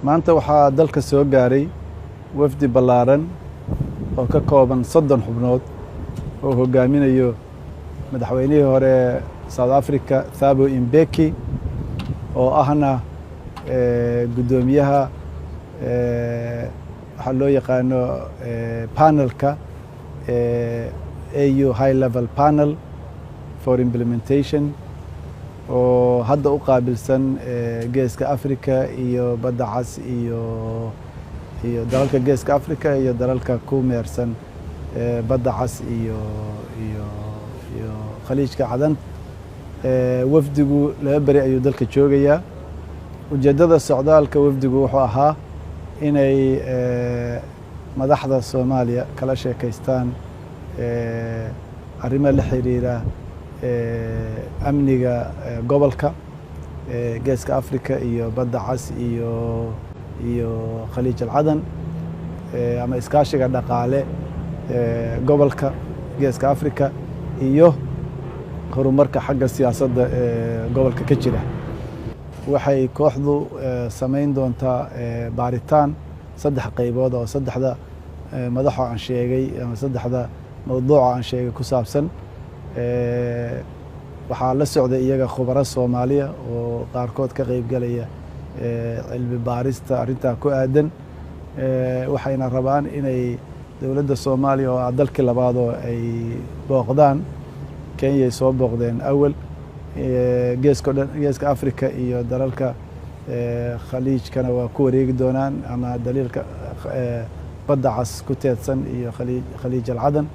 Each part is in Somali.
maanta waxaa dalka soo gaaray wafdi ballaaran oo ka kooban 30 xubnood oo hogaaminayo madaxweynihii hore South Africa Thabo Mbeki oo ahna gudoomiyaha waxa loo yaqaano panelka AU High Level Panel for Implementation oo hadda u qaabilsan geeska Afrika iyo badda cas iyo dalalka geeska Afrika iyo dalalka ku meersan badda cas iyo khaliijka cadan wafdigu laba bari ayuu dalka joogayaa ujeedada socdaalka wafdigu wuxuu ahaa inay madaxda Soomaaliya kala sheekaystaan arrimo la xiriira amniga gobolka geeska Afrika iyo badda cas iyo khaliij cadan ama iskaashiga dhaqaale gobolka geeska Afrika iyo horumarka xagga siyaasadda gobolka ka jira waxay kooxdu sameyn doontaa baaritaan saddex qaybood oo saddexda madaxo aan sheegay ama saddexda mawduuc aan sheegay ku saabsan waxaa la socday iyaga khubaro Soomaaliya oo qaarkood ka qayb galaya cilmi baarista arrinta ku aadan waxayna rabaan inay dawladda Soomaaliya oo dalkii labaad oo ay booqdaan Kenya ay soo booqdeen awal geeska Afrika iyo dalalka khaliijkana waa ku wareegi doonaan ama daliilka badda cas ku teedsan iyo khaliij cadan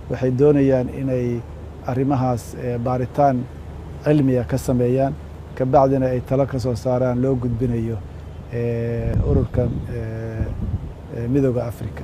waxay doonayaan inay arrimahaas baaritaan cilmiya ka sameeyaan ka bacdina ay talo ka soo saaraan loo gudbinayo ururka midowga Afrika.